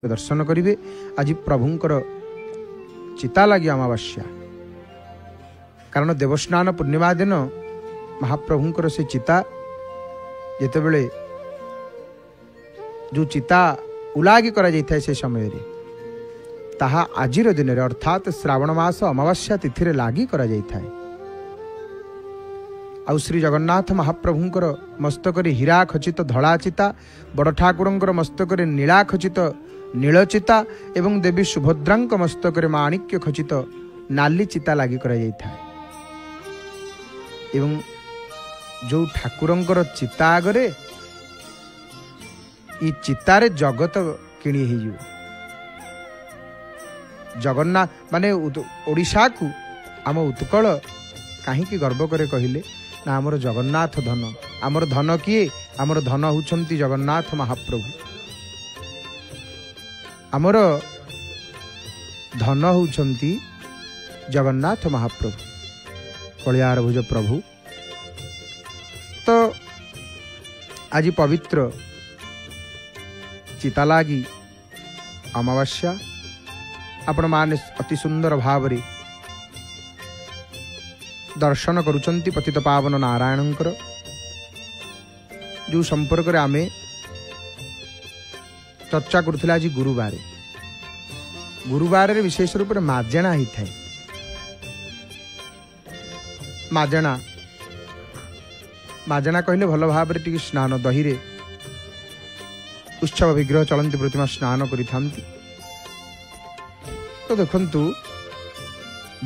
दर्शन करेंगे। आज प्रभुंकर चिता लगी अमावास्या, कारण देवस्नान पूर्णिमा दिन महाप्रभुंकर से चिता जिते बड़े जो चिता उलागी करा जाए से समय रे ताहा आजिर दिन रे अर्थात श्रावण मास अमावास्या तिथि रे लागी करा जाए। आउ श्री जगन्नाथ महाप्रभुंकर मस्तक हीरा खचित धड़ा चिता, बड़ ठाकुरंकर मस्तक नीला खचित नीलचिता एवं देवी सुभद्रांक मस्तक माणिक्य खचित नाली चिता लगी करा जाए। एवं जो ठाकुरंकर चिता आगरे ई चितारे जगत किणी हो जगन्नाथ माने ओडिशा को आम उत्कल कहीं गर्व करे कहले ना आमर जगन्नाथ धन। आमर धन किए? आमर धन होउछंती जगन्नाथ महाप्रभु। आमर धन होउछंती जगन्नाथ महाप्रभु कलियार भुज प्रभु। तो आज पवित्र चिता लागी अमावास्या आपण माने अति सुंदर भाव रे दर्शन करुचंती पतित पावन नारायणंकर, जो संपर्क रे आमे चर्चा करुथिला। आज गुरुवार रे विशेष रूप से माजेणा ही थाए। माजेणा कहले भल भाव रे टिके स्नान दही रे उत्सव विग्रह चलती प्रतिमा स्नान करि थांती। तो देखंतु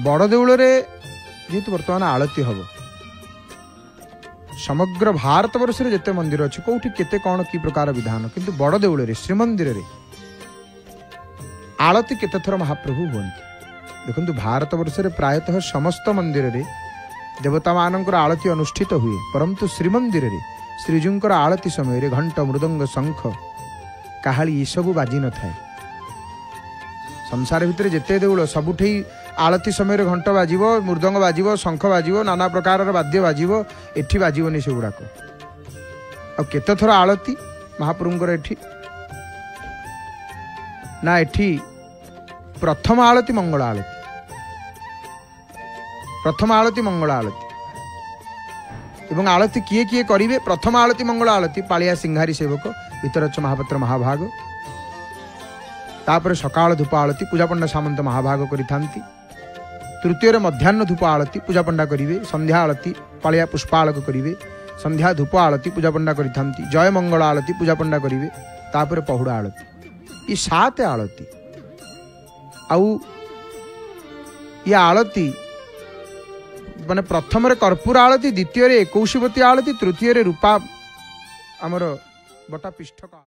बड़ देउल रे जेतु वर्तमान आलती हम समग्र भारत वर्ष रे जेते मंदिर अच्छे कौटी केते कौन की प्रकार विधान, किंतु बड़ देउल रे श्रीमंदिर रे आलती केते थर महाप्रभु हुअन्ति। देखंतु भारत वर्ष रे प्रायतः समस्त मंदिर रे देवता मानकर आलती अनुष्ठित हुए, परंतु श्रीमंदिर रे श्रीजींकर आलती समय रे घंट मृदंग शंख काहाली ये सब बाजी न थाए। संसार भितर जेते देउल सबुठी आलती समय रे घंट बाजिबो, मृदंग बाजिबो, शंख बाजिबो, नाना प्रकार वाद्य बाजिबो, एठी बाजिबोनी से गुड़ाक। आ केते थर आलती महाप्रभुंकर एठी ना, एठी प्रथम आलती मंगल आलती, प्रथम आलती मंगल आलती एवं आलती किए किए करिवे? प्रथम आलती मंगल आलती पालिया सिंहारी सेवक वितरच महापात्र महाभाग, तापर सकाळ धूप आलती पूजा पंडा सामंत महाभाग करिथांती। तृतीय मध्याह्न धूप आलती पूजा पंडा करिवे, संध्या आलती पालिया पुष्पालक करिवे, संध्या धूप आलती पूजा पंडा करिथांती, जय मंगल आलती पूजा पंडा करिवे, तापर पहुड़ा आलती। ये 7 आलती। आउ ये आलती माने प्रथम रे कर्पूर आलती, द्वितीय रे 21 आलती, तृतीय रे रूपा आमर बटा पिष्ठक।